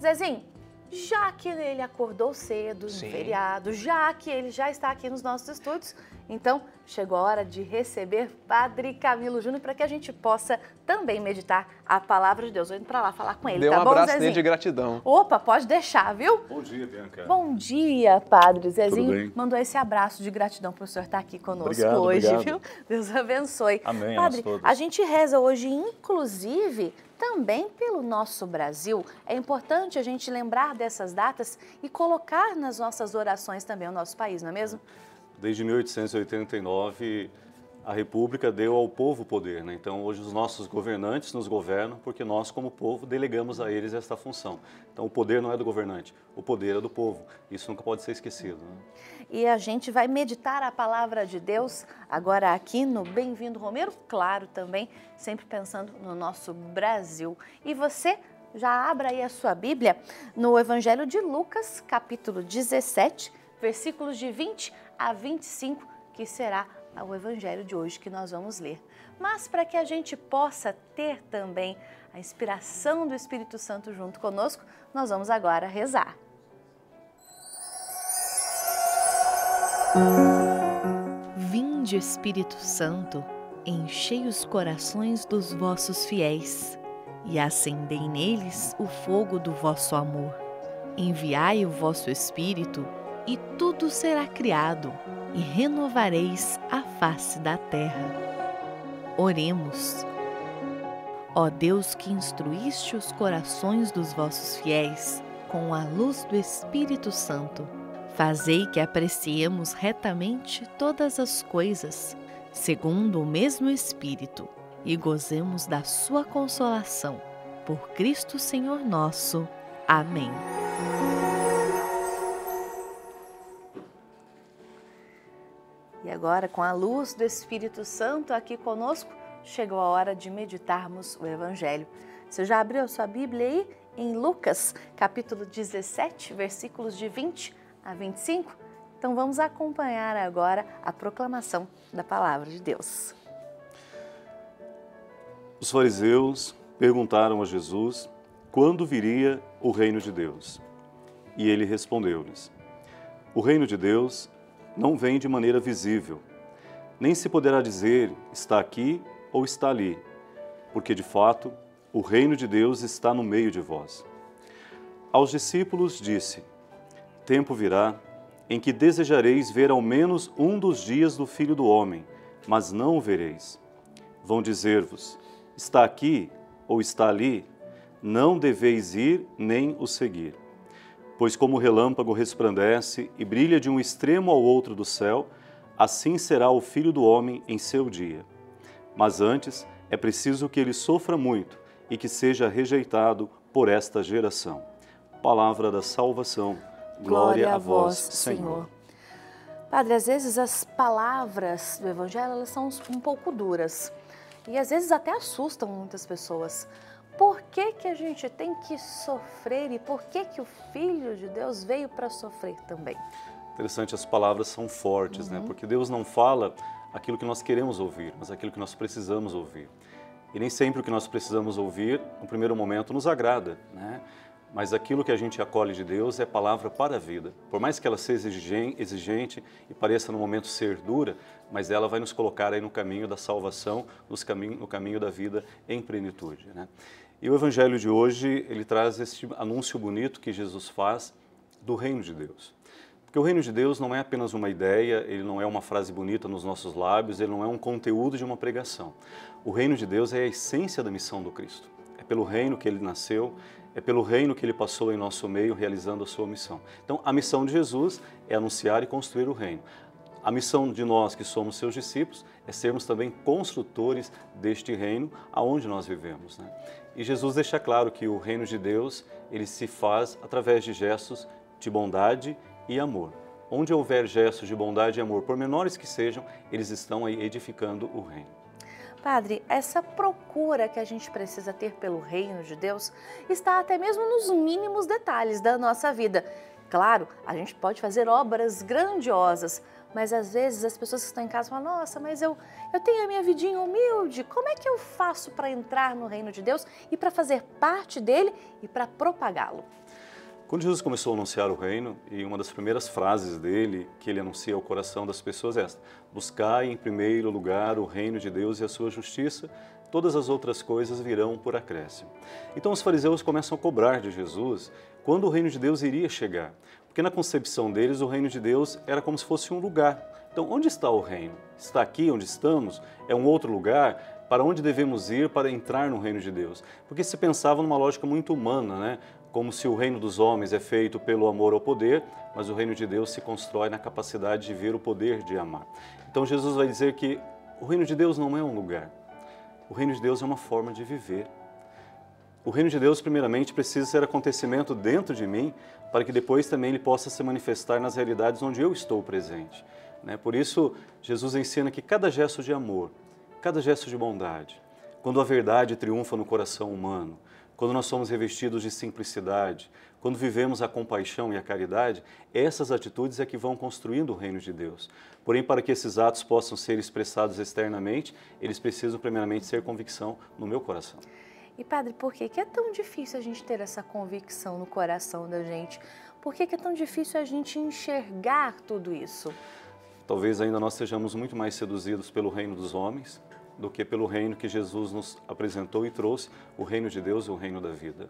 Zezinho, já que ele acordou cedo, no feriado, já que ele já está aqui nos nossos estúdios, então chegou a hora de receber Padre Camilo Júnior para que a gente possa também meditar a palavra de Deus. Eu indo para lá falar com ele, Deu tá um bom, abraço Zezinho? dele de gratidão. Opa, pode deixar, viu? Bom dia, Bianca. Bom dia, Padre. Zezinho Tudo bem? mandou esse abraço de gratidão para o senhor estar aqui conosco Obrigado, hoje, obrigado. viu? Deus abençoe. Amém, a Padre, nós todos. a gente reza hoje, inclusive, também pelo nosso Brasil. É importante a gente lembrar dessas datas e colocar nas nossas orações também o nosso país, não é mesmo? Desde 1889, a República deu ao povo poder, né? Então, hoje os nossos governantes nos governam porque nós, como povo, delegamos a eles esta função. Então, o poder não é do governante, o poder é do povo. Isso nunca pode ser esquecido, né? E a gente vai meditar a palavra de Deus agora aqui no Bem-vindo Romero, claro, também sempre pensando no nosso Brasil. E você já abra aí a sua Bíblia no Evangelho de Lucas, capítulo 17, versículos de 20 a 25, que será o Evangelho de hoje que nós vamos ler. Mas para que a gente possa ter também a inspiração do Espírito Santo junto conosco, nós vamos agora rezar. Vinde, Espírito Santo, enchei os corações dos vossos fiéis e acendei neles o fogo do vosso amor. Enviai o vosso Espírito e tudo será criado e renovareis a face da terra. Oremos. Ó Deus, que instruíste os corações dos vossos fiéis com a luz do Espírito Santo, fazei que apreciemos retamente todas as coisas, segundo o mesmo Espírito, e gozemos da sua consolação. Por Cristo Senhor nosso. Amém. E agora, com a luz do Espírito Santo aqui conosco, chegou a hora de meditarmos o Evangelho. Você já abriu a sua Bíblia aí em Lucas, capítulo 17, versículos de 20 a 25? Então vamos acompanhar agora a proclamação da palavra de Deus. Os fariseus perguntaram a Jesus quando viria o reino de Deus. E ele respondeu-lhes: o reino de Deus não vem de maneira visível, nem se poderá dizer está aqui ou está ali, porque de fato o reino de Deus está no meio de vós. Aos discípulos disse: tempo virá em que desejareis ver ao menos um dos dias do Filho do Homem, mas não o vereis. Vão dizer-vos: está aqui ou está ali, não deveis ir nem o seguir. Pois como o relâmpago resplandece e brilha de um extremo ao outro do céu, assim será o Filho do Homem em seu dia. Mas antes é preciso que ele sofra muito e que seja rejeitado por esta geração. Palavra da salvação. Glória a vós, Senhor. Padre, às vezes as palavras do Evangelho elas são um pouco duras e às vezes até assustam muitas pessoas. Por que que a gente tem que sofrer e por que que o Filho de Deus veio para sofrer também? Interessante, as palavras são fortes, né? Porque Deus não fala aquilo que nós queremos ouvir, mas aquilo que nós precisamos ouvir. E nem sempre o que nós precisamos ouvir, no primeiro momento, nos agrada, né? Mas aquilo que a gente acolhe de Deus é palavra para a vida. Por mais que ela seja exigente e pareça no momento ser dura, mas ela vai nos colocar aí no caminho da salvação, no caminho da vida em plenitude, né? E o Evangelho de hoje, ele traz este anúncio bonito que Jesus faz do reino de Deus. Porque o reino de Deus não é apenas uma ideia, ele não é uma frase bonita nos nossos lábios, ele não é um conteúdo de uma pregação. O reino de Deus é a essência da missão do Cristo. É pelo reino que ele nasceu, é pelo reino que ele passou em nosso meio, realizando a sua missão. Então, a missão de Jesus é anunciar e construir o reino. A missão de nós, que somos seus discípulos, é sermos também construtores deste reino aonde nós vivemos, né? E Jesus deixa claro que o reino de Deus, ele se faz através de gestos de bondade e amor. Onde houver gestos de bondade e amor, por menores que sejam, eles estão aí edificando o reino. Padre, essa procura que a gente precisa ter pelo reino de Deus está até mesmo nos mínimos detalhes da nossa vida. Claro, a gente pode fazer obras grandiosas, Mas às vezes as pessoas que estão em casa falam, nossa, mas eu tenho a minha vidinha humilde, como é que eu faço para entrar no reino de Deus e para fazer parte dele e para propagá-lo? Quando Jesus começou a anunciar o reino, e uma das primeiras frases dele, que ele anuncia ao coração das pessoas é esta: buscai em primeiro lugar o reino de Deus e a sua justiça, todas as outras coisas virão por acréscimo. Então os fariseus começam a cobrar de Jesus quando o reino de Deus iria chegar, porque na concepção deles o reino de Deus era como se fosse um lugar. Então onde está o reino? Está aqui onde estamos? É um outro lugar? Para onde devemos ir para entrar no reino de Deus? Porque se pensava numa lógica muito humana, né? Como se o reino dos homens é feito pelo amor ao poder, mas o reino de Deus se constrói na capacidade de ver o poder de amar. Então Jesus vai dizer que o reino de Deus não é um lugar, o reino de Deus é uma forma de viver. O reino de Deus, primeiramente, precisa ser acontecimento dentro de mim, para que depois também ele possa se manifestar nas realidades onde eu estou presente. Por isso, Jesus ensina que cada gesto de amor, cada gesto de bondade, quando a verdade triunfa no coração humano, quando nós somos revestidos de simplicidade, quando vivemos a compaixão e a caridade, essas atitudes é que vão construindo o reino de Deus. Porém, para que esses atos possam ser expressados externamente, eles precisam primeiramente ser convicção no meu coração. E padre, por que é tão difícil a gente ter essa convicção no coração da gente? Por que é tão difícil a gente enxergar tudo isso? Talvez ainda nós sejamos muito mais seduzidos pelo reino dos homens do que pelo reino que Jesus nos apresentou e trouxe, o reino de Deus, o reino da vida.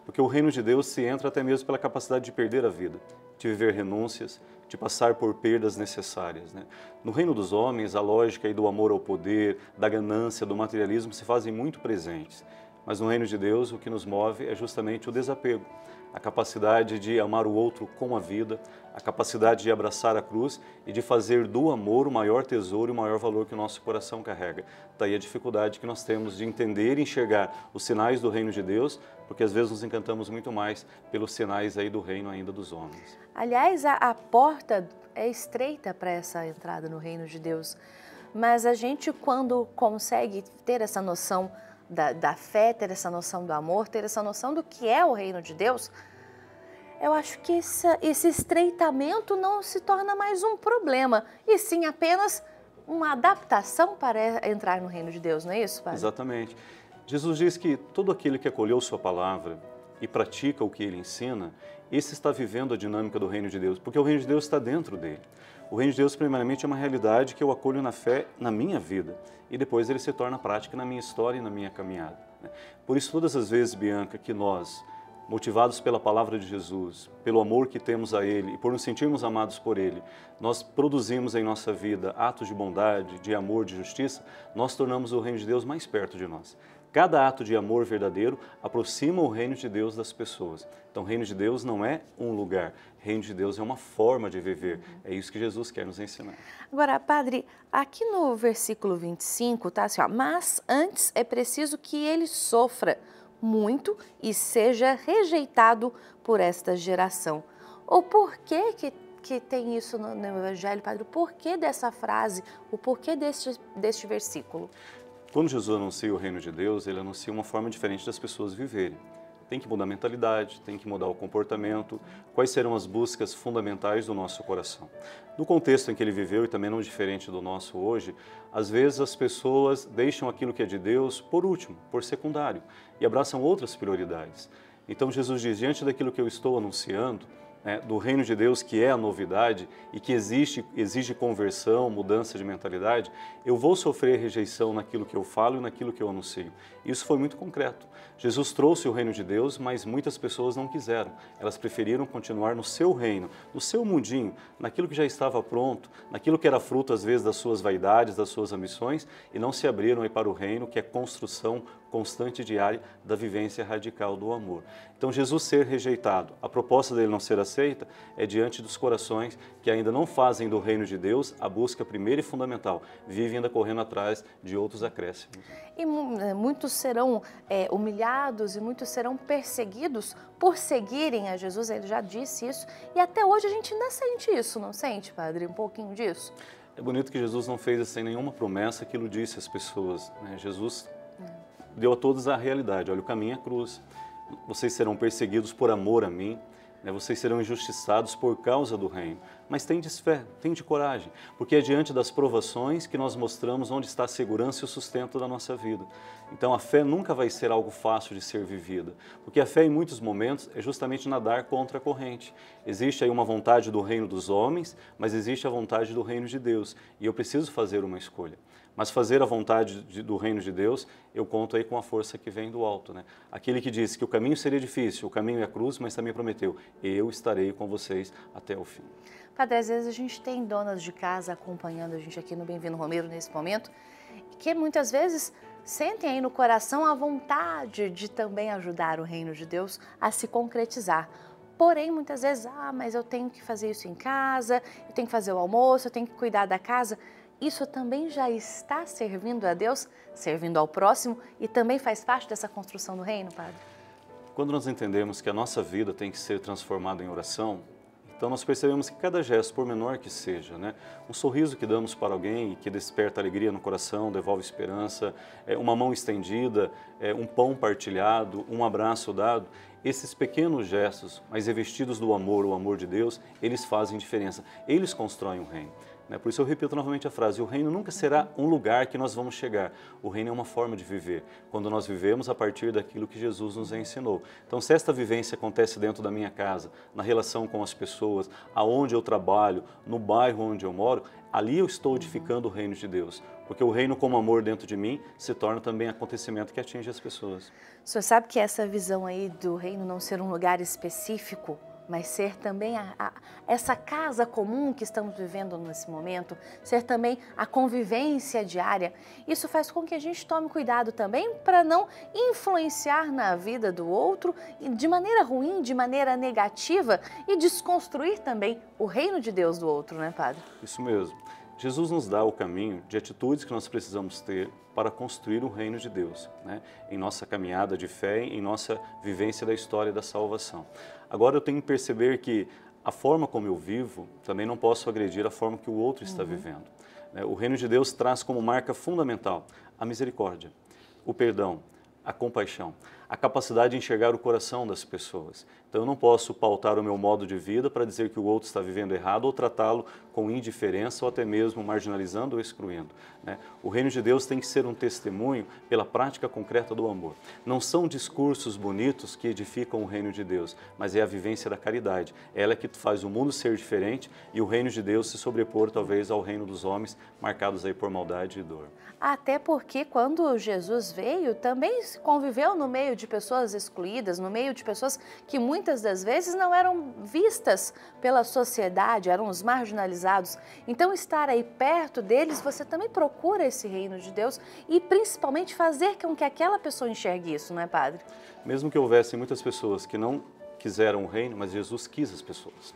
Porque o reino de Deus se entra até mesmo pela capacidade de perder a vida, de viver renúncias, de passar por perdas necessárias. No reino dos homens, a lógica aí do amor ao poder, da ganância, do materialismo se fazem muito presentes. Mas no reino de Deus, o que nos move é justamente o desapego, a capacidade de amar o outro com a vida, a capacidade de abraçar a cruz e de fazer do amor o maior tesouro e o maior valor que o nosso coração carrega. Daí a dificuldade que nós temos de entender e enxergar os sinais do reino de Deus, porque às vezes nos encantamos muito mais pelos sinais aí do reino ainda dos homens. Aliás, a porta é estreita para essa entrada no reino de Deus, mas a gente, quando consegue ter essa noção da fé, ter essa noção do amor, ter essa noção do que é o reino de Deus, eu acho que esse estreitamento não se torna mais um problema, e sim apenas uma adaptação para entrar no reino de Deus, não é isso, padre? Exatamente. Jesus diz que todo aquele que acolheu sua palavra e pratica o que ele ensina, esse está vivendo a dinâmica do reino de Deus, porque o reino de Deus está dentro dele. O reino de Deus, primeiramente, é uma realidade que eu acolho na fé na minha vida e depois ele se torna prática na minha história e na minha caminhada. Por isso, todas as vezes, Bianca, que nós, motivados pela palavra de Jesus, pelo amor que temos a Ele e por nos sentirmos amados por Ele, nós produzimos em nossa vida atos de bondade, de amor, de justiça, nós tornamos o reino de Deus mais perto de nós. Cada ato de amor verdadeiro aproxima o reino de Deus das pessoas. Então, o reino de Deus não é um lugar, o reino de Deus é uma forma de viver. É isso que Jesus quer nos ensinar. Agora, padre, aqui no versículo 25, tá assim, ó, mas antes é preciso que ele sofra muito e seja rejeitado por esta geração. O porquê que tem isso no Evangelho, padre? O porquê dessa frase, o porquê deste versículo? Quando Jesus anuncia o reino de Deus, ele anuncia uma forma diferente das pessoas viverem. Tem que mudar a mentalidade, tem que mudar o comportamento, quais serão as buscas fundamentais do nosso coração. No contexto em que ele viveu, e também não diferente do nosso hoje, às vezes as pessoas deixam aquilo que é de Deus por último, por secundário, e abraçam outras prioridades. Então Jesus diz, diante daquilo que eu estou anunciando, do reino de Deus, que é a novidade e que exige conversão, mudança de mentalidade, eu vou sofrer rejeição naquilo que eu falo e naquilo que eu anuncio. Isso foi muito concreto. Jesus trouxe o reino de Deus, mas muitas pessoas não quiseram. Elas preferiram continuar no seu reino, no seu mundinho, naquilo que já estava pronto, naquilo que era fruto, às vezes, das suas vaidades, das suas ambições, e não se abriram aí para o reino, que é construção constante e diária da vivência radical do amor. Então, Jesus ser rejeitado, a proposta dele não ser aceita, é diante dos corações que ainda não fazem do reino de Deus a busca primeira e fundamental, vivem ainda correndo atrás de outros acréscimos. E muitos serão humilhados e muitos serão perseguidos por seguirem a Jesus, ele já disse isso, e até hoje a gente ainda sente isso, não sente, padre, um pouquinho disso? É bonito que Jesus não fez sem nenhuma promessa que iludisse as pessoas, Jesus deu a todos a realidade, olha, o caminho é a cruz, vocês serão perseguidos por amor a mim, né? Vocês serão injustiçados por causa do reino. Mas tendes fé, tendes coragem, porque é diante das provações que nós mostramos onde está a segurança e o sustento da nossa vida. Então a fé nunca vai ser algo fácil de ser vivida, porque a fé em muitos momentos é justamente nadar contra a corrente. Existe aí uma vontade do reino dos homens, mas existe a vontade do reino de Deus, e eu preciso fazer uma escolha. Mas fazer a vontade do reino de Deus, eu conto aí com a força que vem do alto, né? Aquele que disse que o caminho seria difícil, o caminho é a cruz, mas também prometeu, eu estarei com vocês até o fim. Padre, às vezes a gente tem donas de casa acompanhando a gente aqui no Bem-vindo Romero nesse momento, que muitas vezes sentem aí no coração a vontade de também ajudar o reino de Deus a se concretizar. Porém, muitas vezes, mas eu tenho que fazer isso em casa, eu tenho que fazer o almoço, eu tenho que cuidar da casa. Isso também já está servindo a Deus, servindo ao próximo e também faz parte dessa construção do reino, Padre? Quando nós entendemos que a nossa vida tem que ser transformada em oração, então nós percebemos que cada gesto, por menor que seja, né, um sorriso que damos para alguém e que desperta alegria no coração, devolve esperança, uma mão estendida, um pão partilhado, um abraço dado, esses pequenos gestos, mas revestidos do amor, o amor de Deus, eles fazem diferença, eles constroem o reino. Por isso eu repito novamente a frase, o reino nunca será um lugar que nós vamos chegar, o reino é uma forma de viver, quando nós vivemos a partir daquilo que Jesus nos ensinou. Então se esta vivência acontece dentro da minha casa, na relação com as pessoas, aonde eu trabalho, no bairro onde eu moro, ali eu estou edificando o reino de Deus, porque o reino como amor dentro de mim se torna também acontecimento que atinge as pessoas. O senhor sabe que essa visão aí do reino não ser um lugar específico, mas ser também essa casa comum que estamos vivendo nesse momento, ser também a convivência diária, isso faz com que a gente tome cuidado também para não influenciar na vida do outro de maneira ruim, de maneira negativa e desconstruir também o reino de Deus do outro, né, Padre? Isso mesmo. Jesus nos dá o caminho de atitudes que nós precisamos ter para construir o reino de Deus, né? Em nossa caminhada de fé, em nossa vivência da história da salvação. Agora eu tenho que perceber que a forma como eu vivo, também não posso agredir a forma que o outro está vivendo. O reino de Deus traz como marca fundamental a misericórdia, o perdão, a compaixão, a capacidade de enxergar o coração das pessoas. Então eu não posso pautar o meu modo de vida para dizer que o outro está vivendo errado ou tratá-lo com indiferença ou até mesmo marginalizando ou excluindo, né? O reino de Deus tem que ser um testemunho pela prática concreta do amor. Não são discursos bonitos que edificam o reino de Deus, mas é a vivência da caridade. Ela é que faz o mundo ser diferente e o reino de Deus se sobrepor talvez ao reino dos homens, marcados aí por maldade e dor. Até porque quando Jesus veio, também conviveu no meio de pessoas excluídas, no meio de pessoas que muitas das vezes não eram vistas pela sociedade, eram os marginalizados. Então, estar aí perto deles, você também procura esse reino de Deus e principalmente fazer com que aquela pessoa enxergue isso, não é, Padre? Mesmo que houvessem muitas pessoas que não quiseram o reino, mas Jesus quis as pessoas,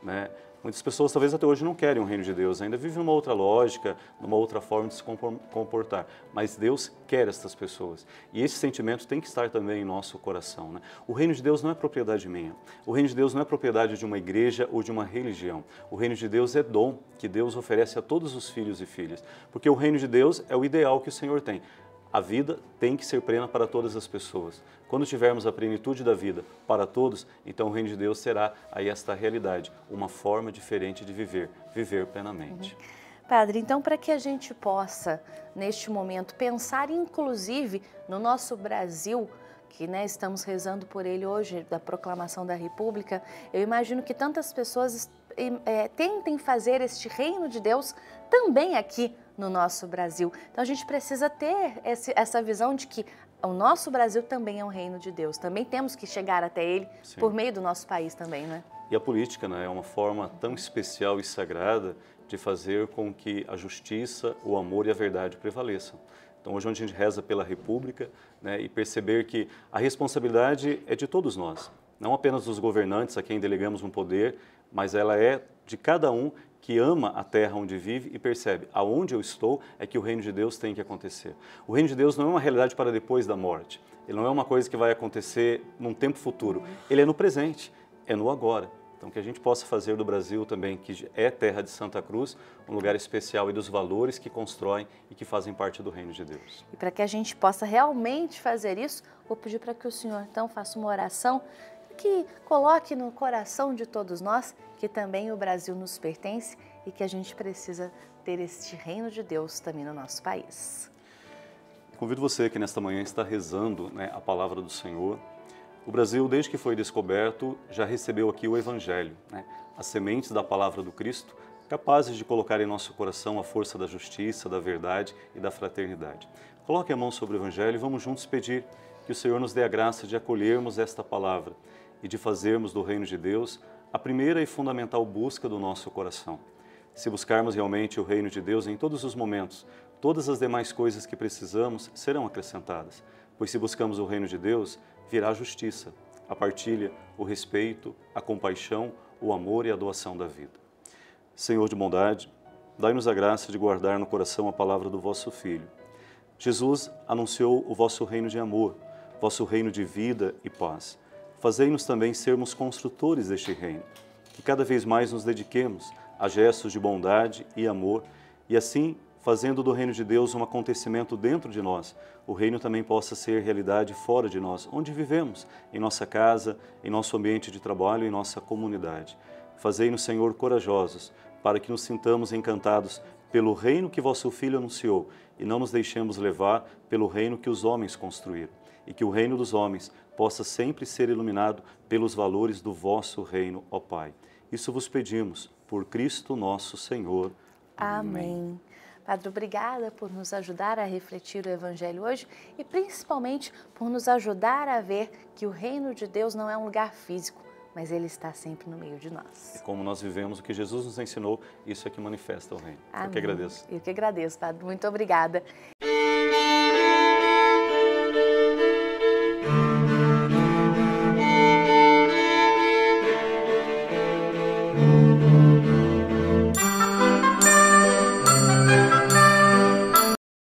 né? Muitas pessoas talvez até hoje não querem o reino de Deus, ainda vivem numa outra lógica, numa outra forma de se comportar, mas Deus quer estas pessoas e esse sentimento tem que estar também em nosso coração, né? O reino de Deus não é propriedade minha, o reino de Deus não é propriedade de uma igreja ou de uma religião, o reino de Deus é dom que Deus oferece a todos os filhos e filhas, porque o reino de Deus é o ideal que o Senhor tem. A vida tem que ser plena para todas as pessoas. Quando tivermos a plenitude da vida para todos, então o reino de Deus será aí esta realidade, uma forma diferente de viver, viver plenamente. Padre, então para que a gente possa, neste momento, pensar inclusive no nosso Brasil, que estamos rezando por ele hoje, da proclamação da República, eu imagino que tantas pessoas tentem fazer este reino de Deus também aqui no nosso Brasil. Então a gente precisa ter essa visão de que o nosso Brasil também é um reino de Deus, também temos que chegar até ele. Sim. Por meio do nosso país também, né? E a política, né, é uma forma tão especial e sagrada de fazer com que a justiça, o amor e a verdade prevaleçam. Então hoje a gente reza pela República, né, e perceber que a responsabilidade é de todos nós, não apenas dos governantes a quem delegamos um poder, mas ela é de cada um que ama a terra onde vive e percebe, aonde eu estou é que o reino de Deus tem que acontecer. O reino de Deus não é uma realidade para depois da morte, ele não é uma coisa que vai acontecer num tempo futuro, ele é no presente, é no agora. Então que a gente possa fazer do Brasil também, que é terra de Santa Cruz, um lugar especial e dos valores que constroem e que fazem parte do reino de Deus. E para que a gente possa realmente fazer isso, vou pedir para que o senhor então faça uma oração que coloque no coração de todos nós que também o Brasil nos pertence e que a gente precisa ter este reino de Deus também no nosso país. Convido você que nesta manhã está rezando, a palavra do Senhor. O Brasil, desde que foi descoberto, já recebeu aqui o Evangelho, as sementes da palavra do Cristo, capazes de colocar em nosso coração a força da justiça, da verdade e da fraternidade. Coloque a mão sobre o Evangelho e vamos juntos pedir que o Senhor nos dê a graça de acolhermos esta palavra e de fazermos do reino de Deus a primeira e fundamental busca do nosso coração. Se buscarmos realmente o reino de Deus em todos os momentos, todas as demais coisas que precisamos serão acrescentadas, pois se buscamos o reino de Deus, virá a justiça, a partilha, o respeito, a compaixão, o amor e a doação da vida. Senhor de bondade, dai-nos a graça de guardar no coração a palavra do vosso Filho. Jesus anunciou o vosso reino de amor, vosso reino de vida e paz. Fazei-nos também sermos construtores deste reino, que cada vez mais nos dediquemos a gestos de bondade e amor, e assim, fazendo do reino de Deus um acontecimento dentro de nós, o reino também possa ser realidade fora de nós, onde vivemos, em nossa casa, em nosso ambiente de trabalho, em nossa comunidade. Fazei-nos, Senhor, corajosos, para que nos sintamos encantados pelo reino que vosso Filho anunciou e não nos deixemos levar pelo reino que os homens construíram, e que o reino dos homens possa sempre ser iluminado pelos valores do vosso reino, ó Pai. Isso vos pedimos, por Cristo nosso Senhor. Amém. Padre, obrigada por nos ajudar a refletir o Evangelho hoje e principalmente por nos ajudar a ver que o reino de Deus não é um lugar físico, mas ele está sempre no meio de nós. E como nós vivemos o que Jesus nos ensinou, isso é que manifesta o reino. Amém. Eu que agradeço. Eu que agradeço, Padre. Muito obrigada.